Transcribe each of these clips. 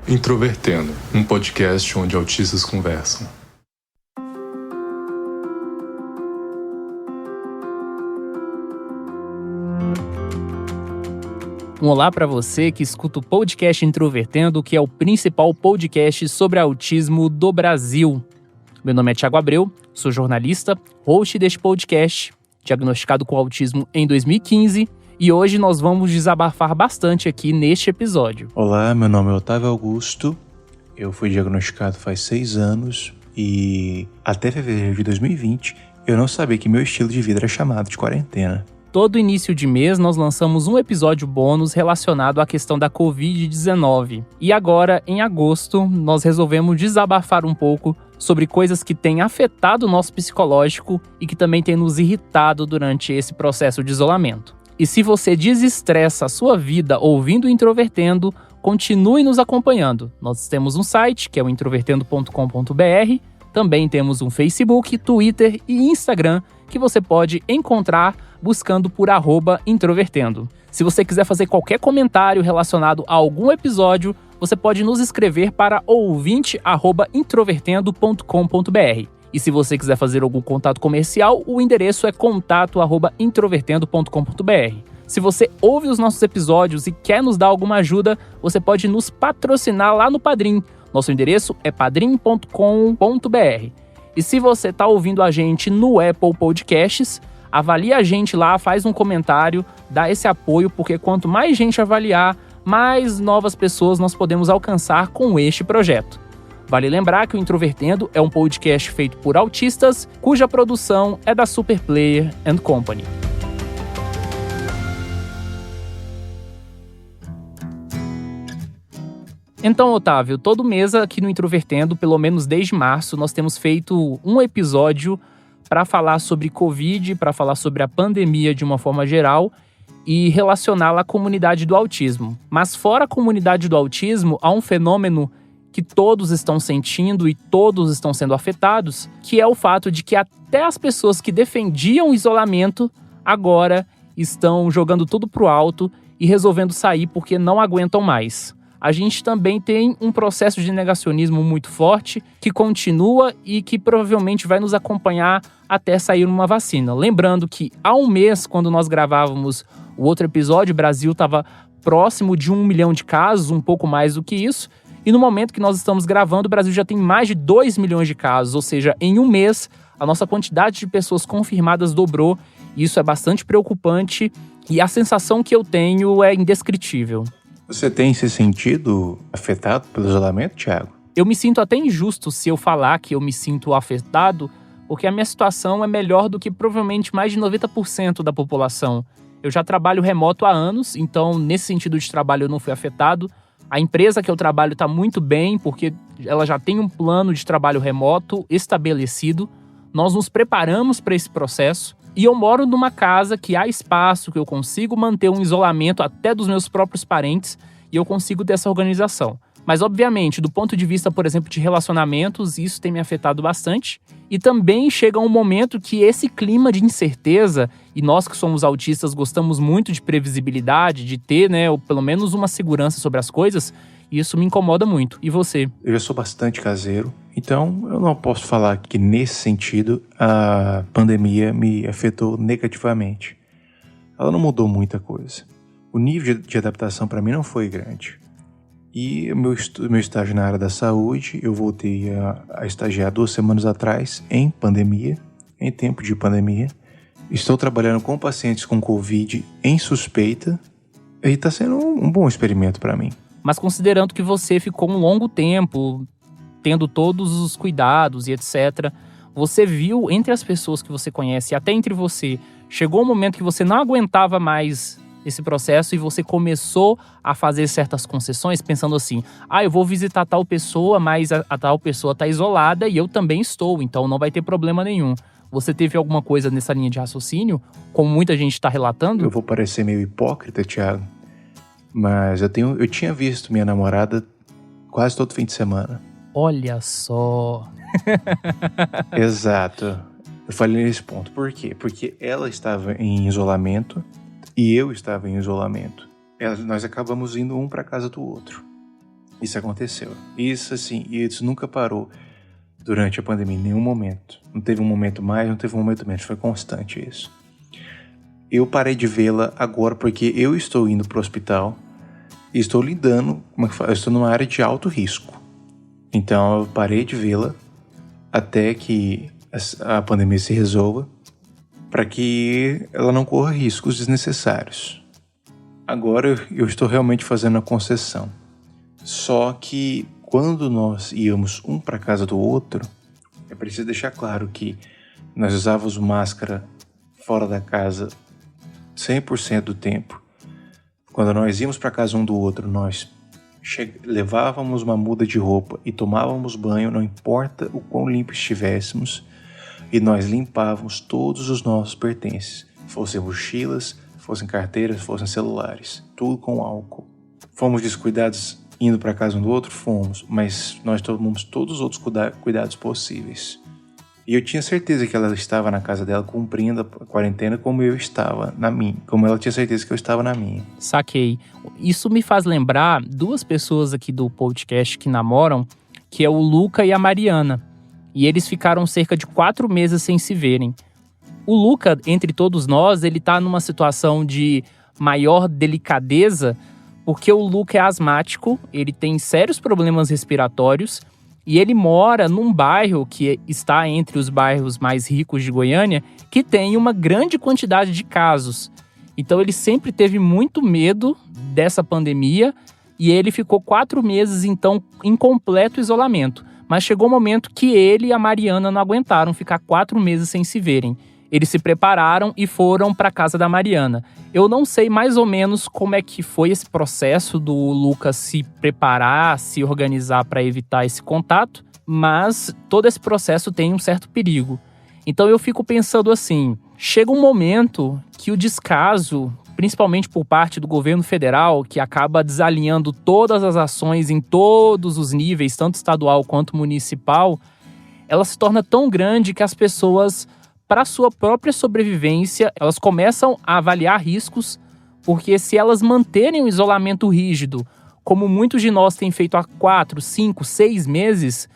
Introvertendo, um podcast onde autistas conversam. Um olá para você que escuta o podcast Introvertendo, que é o principal podcast sobre autismo do Brasil. Meu nome é Thiago Abreu, sou jornalista, host deste podcast, diagnosticado com autismo em 2015, e hoje nós vamos desabafar bastante aqui neste episódio. Olá, meu nome é Otávio Augusto, eu fui diagnosticado faz 6 anos e até fevereiro de 2020 eu não sabia que meu estilo de vida era chamado de quarentena. Todo início de mês nós lançamos um episódio bônus relacionado à questão da Covid-19. E agora, em agosto, nós resolvemos desabafar um pouco sobre coisas que têm afetado o nosso psicológico e que também têm nos irritado durante esse processo de isolamento. E se você desestressa a sua vida ouvindo o Introvertendo, continue nos acompanhando. Nós temos um site, que é o introvertendo.com.br, também temos um Facebook, Twitter e Instagram, que você pode encontrar buscando por @introvertendo. Se você quiser fazer qualquer comentário relacionado a algum episódio, você pode nos escrever para ouvinte@introvertendo.com.br. E se você quiser fazer algum contato comercial, o endereço é contato@introvertendo.com.br. Se você ouve os nossos episódios e quer nos dar alguma ajuda, você pode nos patrocinar lá no Padrim. Nosso endereço é padrim.com.br. E se você está ouvindo a gente no Apple Podcasts, avalie a gente lá, faz um comentário, dá esse apoio, porque quanto mais gente avaliar, mais novas pessoas nós podemos alcançar com este projeto. Vale lembrar que o Introvertendo é um podcast feito por autistas, cuja produção é da Superplayer & Company. Então, Otávio, todo mês aqui no Introvertendo, pelo menos desde março, nós temos feito um episódio para falar sobre Covid, para falar sobre a pandemia de uma forma geral e relacioná-la à comunidade do autismo. Mas fora a comunidade do autismo, há um fenômeno que todos estão sentindo e todos estão sendo afetados, que é o fato de que até as pessoas que defendiam o isolamento agora estão jogando tudo pro alto e resolvendo sair porque não aguentam mais. A gente também tem um processo de negacionismo muito forte que continua e que provavelmente vai nos acompanhar até sair uma vacina. Lembrando que há um mês, quando nós gravávamos o outro episódio, o Brasil estava próximo de 1 milhão de casos, um pouco mais do que isso. E no momento que nós estamos gravando, o Brasil já tem mais de 2 milhões de casos. Ou seja, em um mês, a nossa quantidade de pessoas confirmadas dobrou. Isso é bastante preocupante e a sensação que eu tenho é indescritível. Você tem se sentido afetado pelo isolamento, Thiago? Eu me sinto até injusto se eu falar que eu me sinto afetado, porque a minha situação é melhor do que provavelmente mais de 90% da população. Eu já trabalho remoto há anos, então nesse sentido de trabalho eu não fui afetado. A empresa que eu trabalho está muito bem, porque ela já tem um plano de trabalho remoto estabelecido. Nós nos preparamos para esse processo. E eu moro numa casa que há espaço, que eu consigo manter um isolamento até dos meus próprios parentes e eu consigo ter essa organização. Mas, obviamente, do ponto de vista, por exemplo, de relacionamentos, isso tem me afetado bastante. E também chega um momento que esse clima de incerteza, e nós que somos autistas gostamos muito de previsibilidade, de ter, ou pelo menos uma segurança sobre as coisas, isso me incomoda muito. E você? Eu já sou bastante caseiro, então eu não posso falar que nesse sentido a pandemia me afetou negativamente. Ela não mudou muita coisa. O nível de adaptação para mim não foi grande. E meu estágio na área da saúde, eu voltei a estagiar 2 semanas atrás em tempo de pandemia. Estou trabalhando com pacientes com Covid em suspeita e está sendo um bom experimento para mim. Mas considerando que você ficou um longo tempo tendo todos os cuidados e etc., você viu entre as pessoas que você conhece, até entre você, chegou um momento que você não aguentava mais esse processo e você começou a fazer certas concessões pensando assim, eu vou visitar tal pessoa, mas a tal pessoa está isolada e eu também estou, então não vai ter problema nenhum. Você teve alguma coisa nessa linha de raciocínio, como muita gente está relatando? Eu vou parecer meio hipócrita, Thiago, mas eu tinha visto minha namorada quase todo fim de semana. Olha só. Exato. Eu falei nesse ponto. Por quê? Porque ela estava em isolamento e eu estava em isolamento. Nós acabamos indo um para casa do outro. Isso aconteceu. Isso, assim, isso nunca parou durante a pandemia, em nenhum momento. Não teve um momento mais, não teve um momento menos. Foi constante isso. Eu parei de vê-la agora porque eu estou indo para o hospital e estou lidando, eu estou numa área de alto risco. Então eu parei de vê-la até que a pandemia se resolva, para que ela não corra riscos desnecessários. Agora eu estou realmente fazendo a concessão. Só que quando nós íamos um para casa do outro, é preciso deixar claro que nós usávamos máscara fora da casa 100% do tempo. Quando nós íamos para casa um do outro, nós levávamos uma muda de roupa e tomávamos banho, não importa o quão limpo estivéssemos, e nós limpávamos todos os nossos pertences, fossem mochilas, fossem carteiras, fossem celulares, tudo com álcool. Fomos descuidados indo para casa um do outro? Fomos, mas nós tomamos todos os outros cuidados possíveis. E eu tinha certeza que ela estava na casa dela cumprindo a quarentena como eu estava na minha, como ela tinha certeza que eu estava na minha. Saquei. Isso me faz lembrar duas pessoas aqui do podcast que namoram, que é o Luca e a Mariana. E eles ficaram cerca de 4 meses sem se verem. O Luca, entre todos nós, ele tá numa situação de maior delicadeza, porque o Luca é asmático, ele tem sérios problemas respiratórios, e ele mora num bairro que está entre os bairros mais ricos de Goiânia, que tem uma grande quantidade de casos. Então ele sempre teve muito medo dessa pandemia e ele ficou 4 meses, então, em completo isolamento. Mas chegou um momento que ele e a Mariana não aguentaram ficar 4 meses sem se verem. Eles se prepararam e foram para a casa da Mariana. Eu não sei mais ou menos como é que foi esse processo do Lucas se preparar, se organizar para evitar esse contato, mas todo esse processo tem um certo perigo. Então eu fico pensando assim, chega um momento que o descaso, principalmente por parte do governo federal, que acaba desalinhando todas as ações em todos os níveis, tanto estadual quanto municipal, ela se torna tão grande que as pessoas, para sua própria sobrevivência, elas começam a avaliar riscos, porque se elas manterem o isolamento rígido, como muitos de nós têm feito há 4, 5, 6 meses,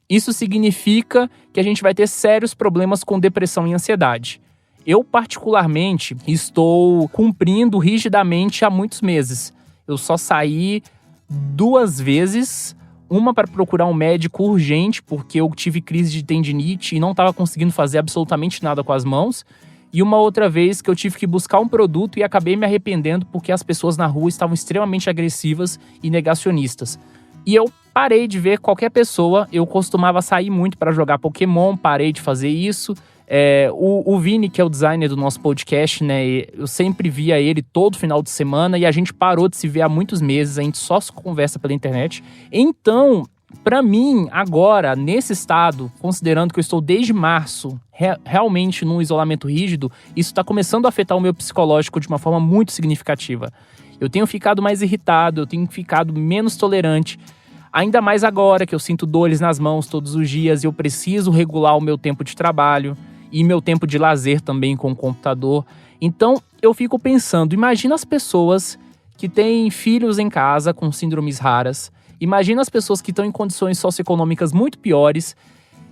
isso significa que a gente vai ter sérios problemas com depressão e ansiedade. Eu, particularmente, estou cumprindo rigidamente há muitos meses. Eu só saí 2 vezes, uma para procurar um médico urgente, porque eu tive crise de tendinite e não estava conseguindo fazer absolutamente nada com as mãos. E uma outra vez que eu tive que buscar um produto e acabei me arrependendo porque as pessoas na rua estavam extremamente agressivas e negacionistas. E eu parei de ver qualquer pessoa. Eu costumava sair muito para jogar Pokémon, parei de fazer isso. O Vini, que é o designer do nosso podcast, né? Eu sempre via ele todo final de semana e a gente parou de se ver há muitos meses, a gente só se conversa pela internet. Então, para mim, agora, nesse estado, considerando que eu estou desde março realmente num isolamento rígido, isso está começando a afetar o meu psicológico de uma forma muito significativa. Eu tenho ficado mais irritado, eu tenho ficado menos tolerante. Ainda mais agora que eu sinto dores nas mãos todos os dias e eu preciso regular o meu tempo de trabalho e meu tempo de lazer também com o computador. Então, eu fico pensando, imagina as pessoas que têm filhos em casa com síndromes raras, imagina as pessoas que estão em condições socioeconômicas muito piores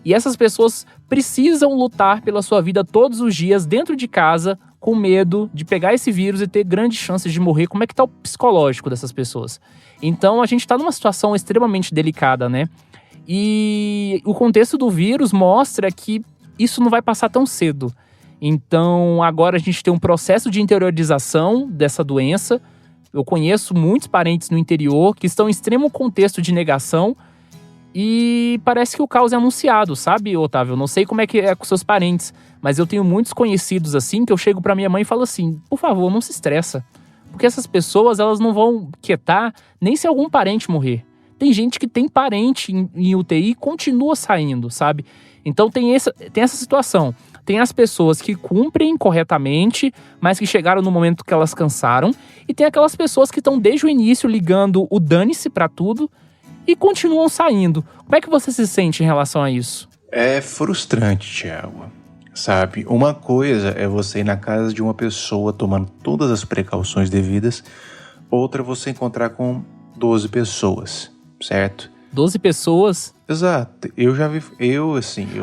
e essas pessoas precisam lutar pela sua vida todos os dias dentro de casa com medo de pegar esse vírus e ter grandes chances de morrer. Como é que está o psicológico dessas pessoas? Então, a gente está numa situação extremamente delicada, né? E o contexto do vírus mostra que isso não vai passar tão cedo. Então, agora a gente tem um processo de interiorização dessa doença. Eu conheço muitos parentes no interior que estão em extremo contexto de negação e parece que o caos é anunciado, sabe, Otávio? Eu não sei como é que é com seus parentes, mas eu tenho muitos conhecidos assim que eu chego pra minha mãe e falo assim, por favor, não se estressa. Porque essas pessoas, elas não vão quietar nem se algum parente morrer. Tem gente que tem parente em UTI e continua saindo, sabe? Então tem essa situação. Tem as pessoas que cumprem corretamente, mas que chegaram no momento que elas cansaram. E tem aquelas pessoas que estão desde o início ligando o dane-se pra tudo e continuam saindo. Como é que você se sente em relação a isso? É frustrante, Thiago. Sabe, uma coisa é você ir na casa de uma pessoa tomando todas as precauções devidas, outra é você encontrar com 12 pessoas. certo? 12 pessoas? Exato. Eu já vi...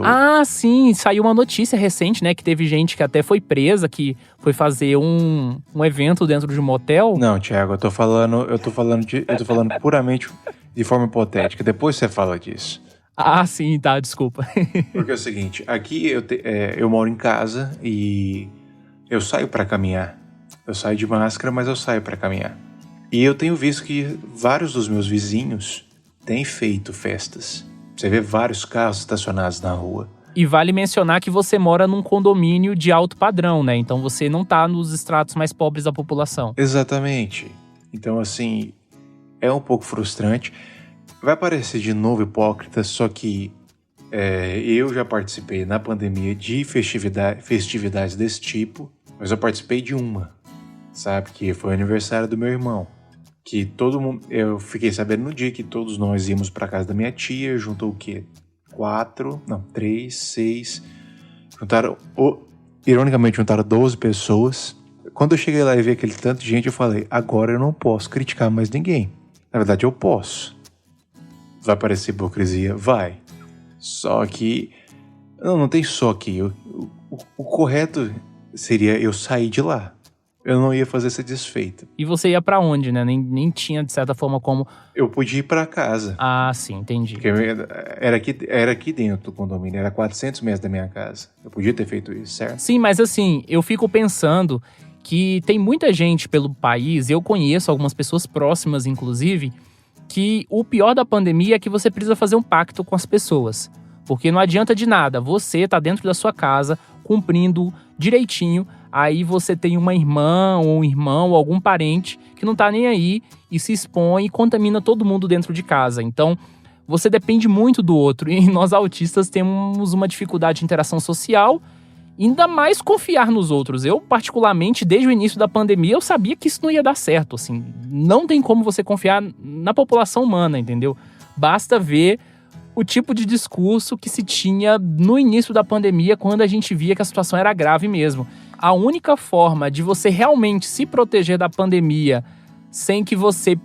Ah, sim. Saiu uma notícia recente, né? Que teve gente que até foi presa, que foi fazer um evento dentro de um motel. Não, Thiago, eu tô falando puramente de forma hipotética. Depois você fala disso. Ah, sim, tá, desculpa. Porque é o seguinte, aqui eu moro em casa e eu saio pra caminhar. Eu saio de máscara, mas eu saio pra caminhar. E eu tenho visto que vários dos meus vizinhos têm feito festas. Você vê vários carros estacionados na rua. E vale mencionar que você mora num condomínio de alto padrão, né? Então você não tá nos estratos mais pobres da população. Exatamente. Então, assim, é um pouco frustrante. Vai parecer de novo hipócrita, só que eu já participei na pandemia de festividades desse tipo, mas eu participei de uma, sabe? Que foi o aniversário do meu irmão. Que todo mundo... Eu fiquei sabendo no dia que todos nós íamos pra casa da minha tia, juntou o quê? 3, 6... Ironicamente, juntaram 12 pessoas. Quando eu cheguei lá e vi aquele tanto de gente, eu falei, agora eu não posso criticar mais ninguém. Na verdade, eu posso. Vai parecer hipocrisia? Vai. Só que... Não tem só que. O correto seria eu sair de lá. Eu não ia fazer essa desfeita. E você ia pra onde, né? Nem tinha, de certa forma, como... Eu podia ir pra casa. Ah, sim, entendi. Porque era aqui dentro do condomínio. Era 400 metros da minha casa. Eu podia ter feito isso, certo? Sim, mas assim, eu fico pensando que tem muita gente pelo país, eu conheço algumas pessoas próximas, inclusive, que o pior da pandemia é que você precisa fazer um pacto com as pessoas. Porque não adianta de nada, você tá dentro da sua casa, cumprindo direitinho, aí você tem uma irmã ou um irmão ou algum parente que não tá nem aí e se expõe e contamina todo mundo dentro de casa. Então, você depende muito do outro e nós autistas temos uma dificuldade de interação social, ainda mais confiar nos outros. Eu, particularmente, desde o início da pandemia, eu sabia que isso não ia dar certo, assim. Não tem como você confiar na população humana, entendeu? Basta ver o tipo de discurso que se tinha no início da pandemia, quando a gente via que a situação era grave mesmo. A única forma de você realmente se proteger da pandemia sem que você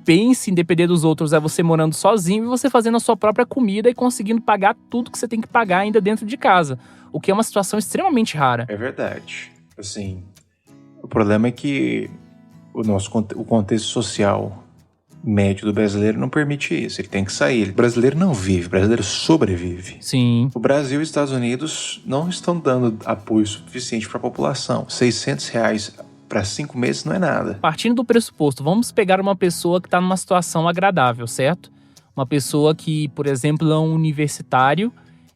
pense em depender dos outros é você morando sozinho e você fazendo a sua própria comida e conseguindo pagar tudo que você tem que pagar ainda dentro de casa. O que é uma situação extremamente rara. É verdade. Assim, o problema é que o contexto social médio do brasileiro não permite isso. Ele tem que sair. O brasileiro não vive, o brasileiro sobrevive. Sim. O Brasil e os Estados Unidos não estão dando apoio suficiente para a população. R$600 para 5 meses não é nada. Partindo do pressuposto, vamos pegar uma pessoa que está numa situação agradável, certo? Uma pessoa que, por exemplo, é um universitário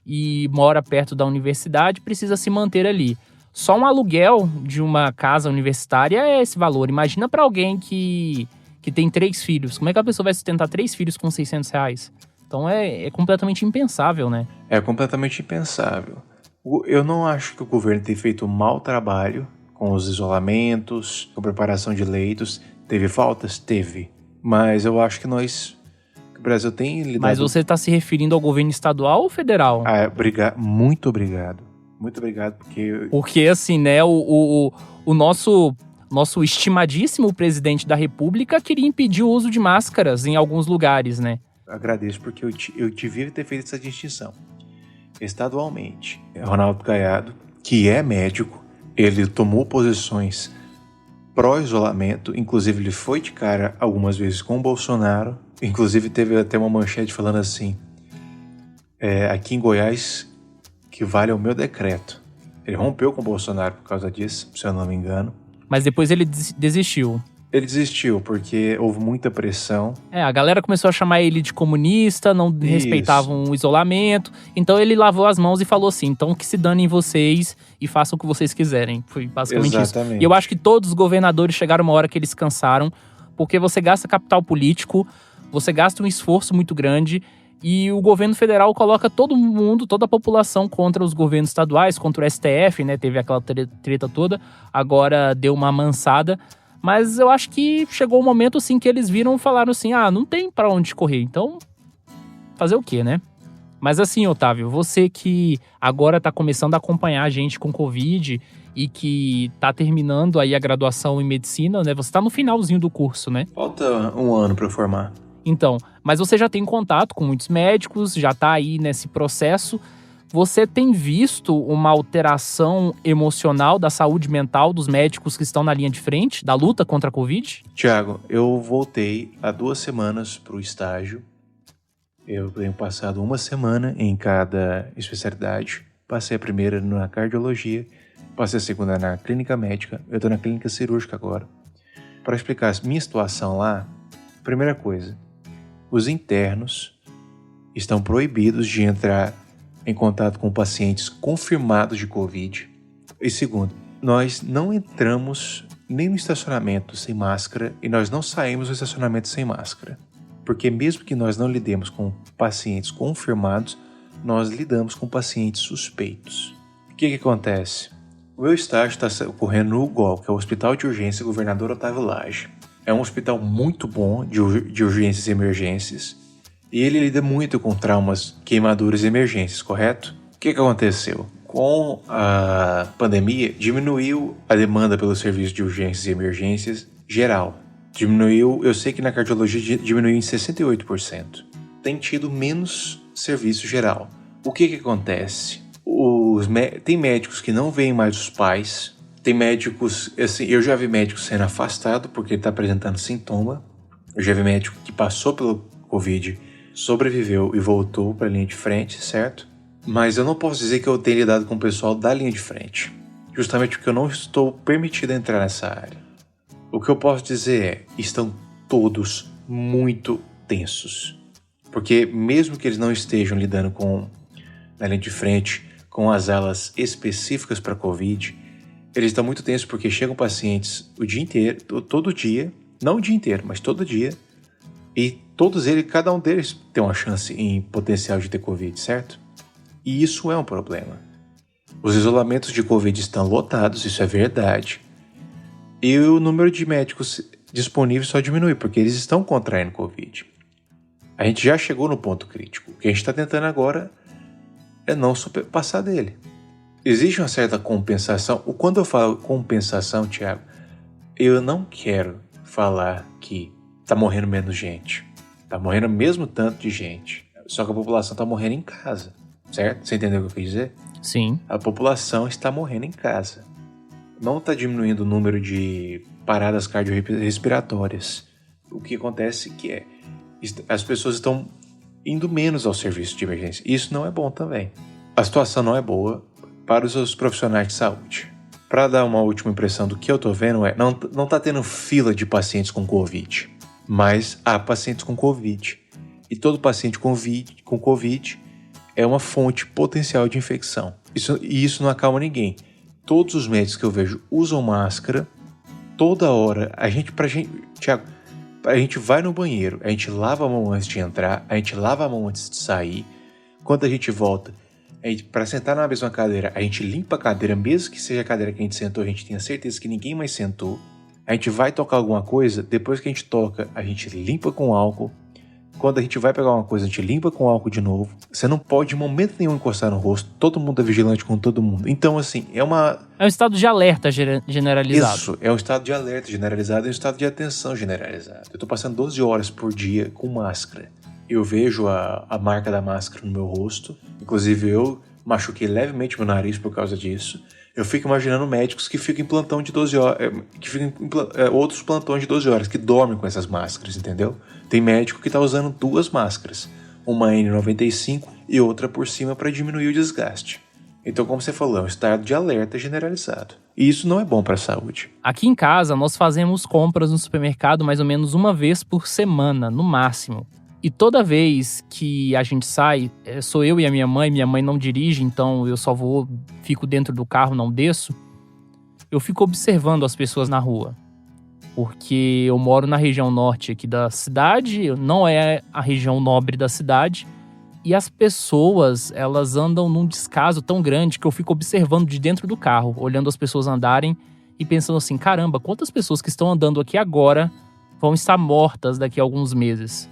e mora perto da universidade, precisa se manter ali. Só um aluguel de uma casa universitária é esse valor. Imagina para alguém que tem 3 filhos. Como é que a pessoa vai sustentar 3 filhos com R$600? Então é completamente impensável, né? É completamente impensável. Eu não acho que o governo tenha feito um mau trabalho com os isolamentos, com a preparação de leitos. Teve faltas? Teve. Mas eu acho que o Brasil tem lidado... Mas você está se referindo ao governo estadual ou federal? Muito obrigado. Muito obrigado, porque... Porque, assim, né, o nosso estimadíssimo presidente da República queria impedir o uso de máscaras em alguns lugares, né? Agradeço, porque eu devia ter feito essa distinção. Estadualmente, Ronaldo Caiado, que é médico, ele tomou posições pró-isolamento, inclusive ele foi de cara algumas vezes com o Bolsonaro, inclusive teve até uma manchete falando assim, aqui em Goiás, que vale o meu decreto. Ele rompeu com o Bolsonaro por causa disso, se eu não me engano. Mas depois ele desistiu. Ele desistiu porque houve muita pressão. A galera começou a chamar ele de comunista, não respeitavam o isolamento. Então ele lavou as mãos e falou assim, então que se danem vocês e façam o que vocês quiserem. Foi basicamente Exatamente. isso. E eu acho que todos os governadores chegaram uma hora que eles cansaram, porque você gasta capital político, você gasta um esforço muito grande e o governo federal coloca todo mundo, toda a população contra os governos estaduais, contra o STF, né? Teve aquela treta toda, agora deu uma amansada. Mas eu acho que chegou o momento, assim, que eles viram e falaram assim, não tem pra onde correr, então fazer o quê, né? Mas assim, Otávio, você que agora tá começando a acompanhar a gente com Covid e que tá terminando aí a graduação em medicina, né? Você tá no finalzinho do curso, né? Falta um ano pra eu formar. Então, mas você já tem contato com muitos médicos, já tá aí nesse processo. Você tem visto uma alteração emocional da saúde mental dos médicos que estão na linha de frente da luta contra a Covid? Tiago, eu voltei há 2 semanas para o estágio. Eu tenho passado 1 semana em cada especialidade. Passei a primeira na cardiologia, passei a segunda na clínica médica, eu estou na clínica cirúrgica agora. Para explicar a minha situação lá, primeira coisa, os internos estão proibidos de entrar em contato com pacientes confirmados de Covid. E segundo, nós não entramos nem no estacionamento sem máscara e nós não saímos do estacionamento sem máscara. Porque mesmo que nós não lidemos com pacientes confirmados, nós lidamos com pacientes suspeitos. O que acontece? O meu estágio está ocorrendo no UGOL, que é o Hospital de Urgência Governador Otávio Lage. É um hospital muito bom de urgências e emergências, e ele lida muito com traumas, queimaduras e emergências, correto? O que aconteceu? Com a pandemia, diminuiu a demanda pelo serviço de urgências e emergências geral. Diminuiu, eu sei que na cardiologia diminuiu em 68%. Tem tido menos serviço geral. O que acontece? Tem médicos que não veem mais os pais. Tem médicos, assim, eu já vi médico sendo afastado porque ele está apresentando sintoma. Eu já vi médico que passou pelo Covid, sobreviveu e voltou para a linha de frente, certo? Mas eu não posso dizer que eu tenha lidado com o pessoal da linha de frente, justamente porque eu não estou permitido a entrar nessa área. O que eu posso dizer é, estão todos muito tensos, porque mesmo que eles não estejam lidando na linha de frente, com as alas específicas para Covid, eles estão muito tensos porque chegam pacientes o dia inteiro, todo dia, não o dia inteiro, mas todo dia, e todos eles, cada um deles tem uma chance em potencial de ter Covid, certo? E isso é um problema. Os isolamentos de Covid estão lotados, isso é verdade. E o número de médicos disponíveis só diminui, porque eles estão contraindo Covid. A gente já chegou no ponto crítico. O que a gente está tentando agora é não passar dele. Existe uma certa compensação. Quando eu falo compensação, Tiago, eu não quero falar que tá morrendo menos gente. Tá morrendo mesmo tanto de gente. Só que a população tá morrendo em casa, certo? Você entendeu o que eu quis dizer? Sim. A população está morrendo em casa. Não está diminuindo o número de paradas cardiorrespiratórias. O que acontece que as pessoas estão indo menos ao serviço de emergência. Isso não é bom também. A situação não é boa para os profissionais de saúde. Para dar uma última impressão do que eu tô vendo não tá tendo fila de pacientes com Covid, mas há pacientes com Covid. E todo paciente com Covid é uma fonte potencial de infecção. Isso não acalma ninguém. Todos os médicos que eu vejo usam máscara toda hora. Tiago, a gente vai no banheiro, a gente lava a mão antes de entrar, a gente lava a mão antes de sair. Quando a gente volta, para sentar na mesma cadeira, a gente limpa a cadeira, mesmo que seja a cadeira que a gente sentou, a gente tenha certeza que ninguém mais sentou. A gente vai tocar alguma coisa, depois que a gente toca, a gente limpa com álcool. Quando a gente vai pegar uma coisa, a gente limpa com álcool de novo. Você não pode, em momento nenhum, encostar no rosto. Todo mundo é vigilante com todo mundo. Então, assim, é um estado de alerta generalizado. Isso, é um estado de alerta generalizado e um estado de atenção generalizado. Eu tô passando 12 horas por dia com máscara. Eu vejo a marca da máscara no meu rosto. Inclusive, eu machuquei levemente meu nariz por causa disso. Eu fico imaginando médicos que ficam em plantão de 12 horas, outros plantões de 12 horas, que dormem com essas máscaras, entendeu? Tem médico que está usando 2 máscaras, uma N95 e outra por cima para diminuir o desgaste. Então, como você falou, é um estado de alerta generalizado. E isso não é bom para a saúde. Aqui em casa, nós fazemos compras no supermercado mais ou menos uma vez por semana, no máximo. E toda vez que a gente sai, sou eu e a minha mãe não dirige, então eu só fico dentro do carro, não desço. Eu fico observando as pessoas na rua. Porque eu moro na região norte aqui da cidade, não é a região nobre da cidade. E as pessoas, elas andam num descaso tão grande que eu fico observando de dentro do carro, olhando as pessoas andarem e pensando assim, caramba, quantas pessoas que estão andando aqui agora vão estar mortas daqui a alguns meses?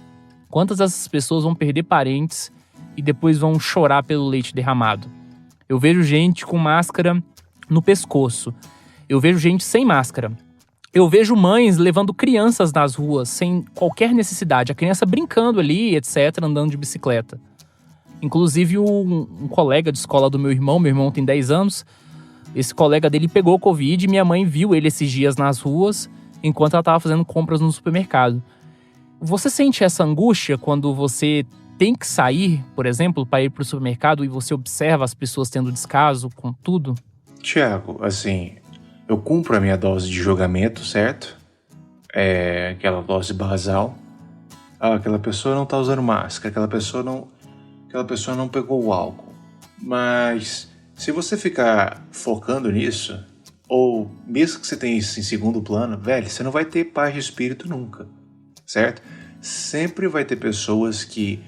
Quantas dessas pessoas vão perder parentes e depois vão chorar pelo leite derramado? Eu vejo gente com máscara no pescoço. Eu vejo gente sem máscara. Eu vejo mães levando crianças nas ruas sem qualquer necessidade. A criança brincando ali, etc., andando de bicicleta. Inclusive, um colega de escola do meu irmão tem 10 anos, esse colega dele pegou Covid e minha mãe viu ele esses dias nas ruas enquanto ela estava fazendo compras no supermercado. Você sente essa angústia quando você tem que sair, por exemplo, para ir para o supermercado e você observa as pessoas tendo descaso com tudo? Tiago, assim, eu cumpro a minha dose de julgamento, certo? Aquela dose basal. Aquela pessoa não tá usando máscara, aquela pessoa não pegou o álcool. Mas se você ficar focando nisso, ou mesmo que você tenha isso em segundo plano, velho, você não vai ter paz de espírito nunca, certo? Sempre vai ter pessoas que,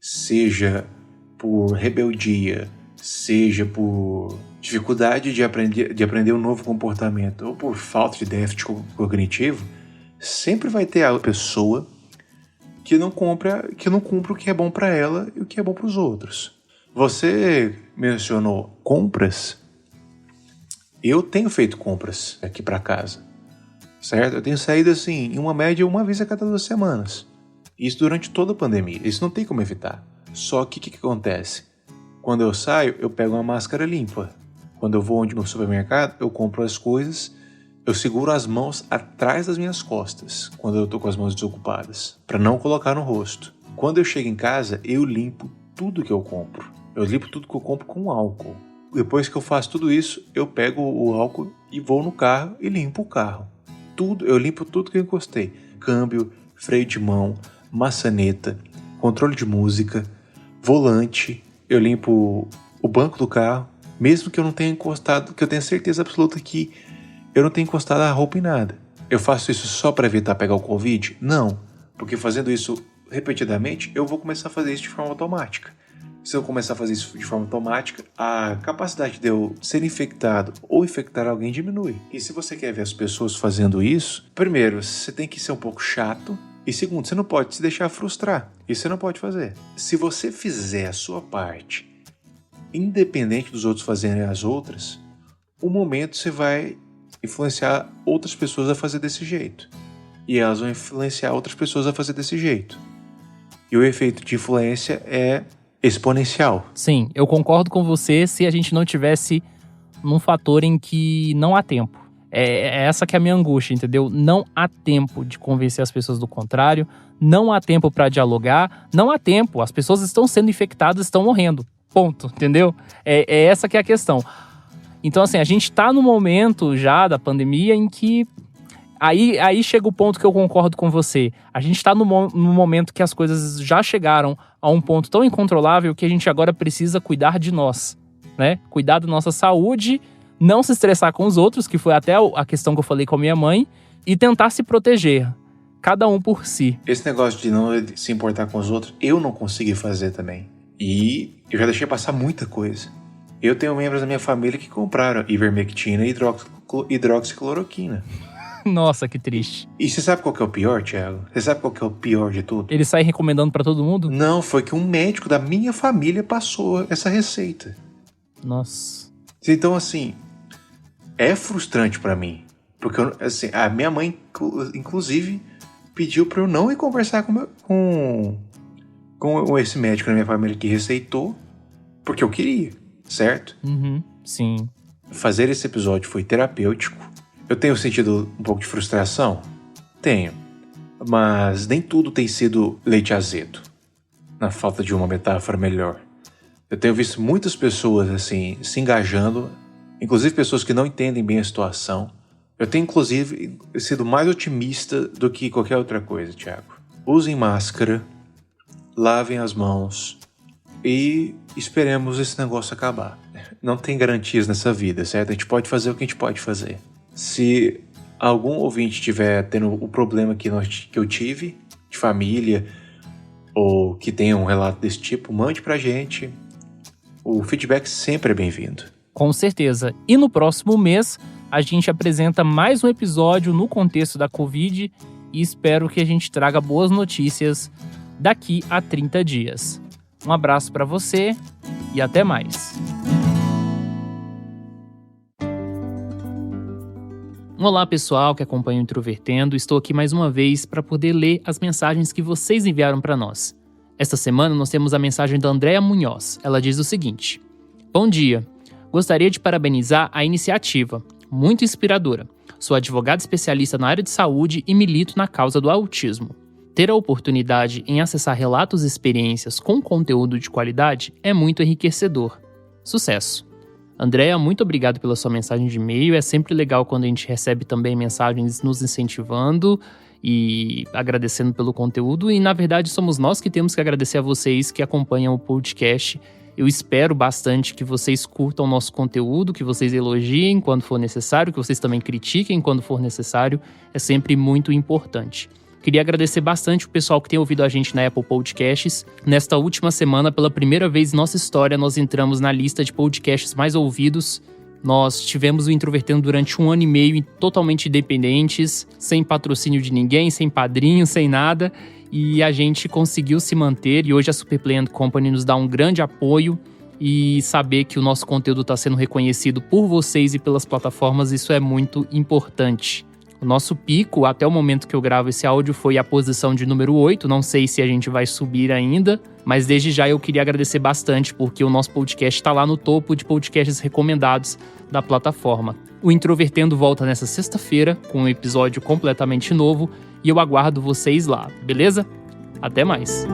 seja por rebeldia, seja por dificuldade de aprender um novo comportamento, ou por falta de déficit cognitivo, sempre vai ter a pessoa que não cumpre o que é bom para ela e o que é bom para os outros. Você mencionou compras. Eu tenho feito compras aqui para casa, certo? Eu tenho saído assim, em uma média, uma vez a cada 2 semanas. Isso durante toda a pandemia. Isso não tem como evitar. Só que o que acontece? Quando eu saio, eu pego uma máscara limpa. Quando eu vou no supermercado, eu compro as coisas. Eu seguro as mãos atrás das minhas costas, quando eu tô com as mãos desocupadas, para não colocar no rosto. Quando eu chego em casa, eu limpo tudo que eu compro. Eu limpo tudo que eu compro com álcool. Depois que eu faço tudo isso, eu pego o álcool e vou no carro e limpo o carro. Eu limpo tudo que eu encostei. Câmbio, freio de mão, maçaneta, controle de música, volante. Eu limpo o banco do carro, mesmo que eu não tenha encostado, que eu tenha certeza absoluta que eu não tenho encostado a roupa em nada. Eu faço isso só para evitar pegar o Covid? Não, porque fazendo isso repetidamente, eu vou começar a fazer isso de forma automática. Se eu começar a fazer isso de forma automática, a capacidade de eu ser infectado ou infectar alguém diminui. E se você quer ver as pessoas fazendo isso, primeiro, você tem que ser um pouco chato. E segundo, você não pode se deixar frustrar. Isso você não pode fazer. Se você fizer a sua parte, independente dos outros fazerem as outras, o momento você vai influenciar outras pessoas a fazer desse jeito. E elas vão influenciar outras pessoas a fazer desse jeito. E o efeito de influência é exponencial. Sim, eu concordo com você se a gente não tivesse num fator em que não há tempo. É essa que é a minha angústia, entendeu? Não há tempo de convencer as pessoas do contrário, não há tempo para dialogar, não há tempo. As pessoas estão sendo infectadas, estão morrendo. Ponto, entendeu? É essa que é a questão. Então, assim, a gente tá no momento já da pandemia em que... Aí chega o ponto que eu concordo com você. A gente tá no momento que as coisas já chegaram a um ponto tão incontrolável que a gente agora precisa cuidar de nós, né? Cuidar da nossa saúde, não se estressar com os outros, que foi até a questão que eu falei com a minha mãe, e tentar se proteger. Cada um por si. Esse negócio de não se importar com os outros, eu não consegui fazer também. E eu já deixei passar muita coisa. Eu tenho membros da minha família que compraram ivermectina e hidroxicloroquina. Nossa, que triste. E você sabe qual que é o pior, Thiago? Você sabe qual que é o pior de tudo? Ele sai recomendando pra todo mundo? Não, foi que um médico da minha família passou essa receita. Nossa. Então, assim, é frustrante pra mim. Porque, assim, a minha mãe, inclusive, pediu pra eu não ir conversar com esse médico da minha família que receitou, porque eu queria, certo? Uhum, sim. Fazer esse episódio foi terapêutico. Eu tenho sentido um pouco de frustração? Tenho. Mas nem tudo tem sido leite azedo. Na falta de uma metáfora melhor. Eu tenho visto muitas pessoas, assim, se engajando. Inclusive pessoas que não entendem bem a situação. Eu tenho, inclusive, sido mais otimista do que qualquer outra coisa, Thiago. Usem máscara. Lavem as mãos. E esperemos esse negócio acabar. Não tem garantias nessa vida, certo? A gente pode fazer o que a gente pode fazer. Se algum ouvinte estiver tendo o problema que eu tive, de família, ou que tenha um relato desse tipo, mande pra gente. O feedback sempre é bem-vindo. Com certeza. E no próximo mês, a gente apresenta mais um episódio no contexto da Covid e espero que a gente traga boas notícias daqui a 30 dias. Um abraço pra você e até mais. Olá pessoal que acompanha o Introvertendo, estou aqui mais uma vez para poder ler as mensagens que vocês enviaram para nós. Esta semana nós temos a mensagem da Andréa Munhoz. Ela diz o seguinte: Bom dia, gostaria de parabenizar a iniciativa, muito inspiradora. Sou advogada especialista na área de saúde e milito na causa do autismo. Ter a oportunidade em acessar relatos e experiências com conteúdo de qualidade é muito enriquecedor. Sucesso! Andréa, muito obrigado pela sua mensagem de e-mail. É sempre legal quando a gente recebe também mensagens nos incentivando e agradecendo pelo conteúdo. E, na verdade, somos nós que temos que agradecer a vocês que acompanham o podcast. Eu espero bastante que vocês curtam o nosso conteúdo, que vocês elogiem quando for necessário, que vocês também critiquem quando for necessário. É sempre muito importante. Queria agradecer bastante o pessoal que tem ouvido a gente na Apple Podcasts. Nesta última semana, pela primeira vez em nossa história, nós entramos na lista de podcasts mais ouvidos. Nós tivemos o Introvertendo durante 1 ano e meio totalmente independentes, sem patrocínio de ninguém, sem padrinho, sem nada. E a gente conseguiu se manter e hoje a Superplay & Company nos dá um grande apoio. E saber que o nosso conteúdo está sendo reconhecido por vocês e pelas plataformas, isso é muito importante. O nosso pico, até o momento que eu gravo esse áudio, foi a posição de número 8. Não sei se a gente vai subir ainda, mas desde já eu queria agradecer bastante, porque o nosso podcast está lá no topo de podcasts recomendados da plataforma. O Introvertendo volta nessa sexta-feira, com um episódio completamente novo, e eu aguardo vocês lá, beleza? Até mais!